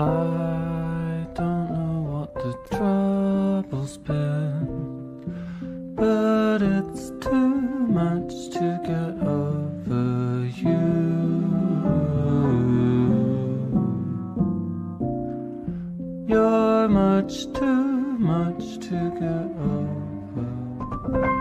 I don't know what the trouble's been, but it's too much to get over you. You're much too much to get over.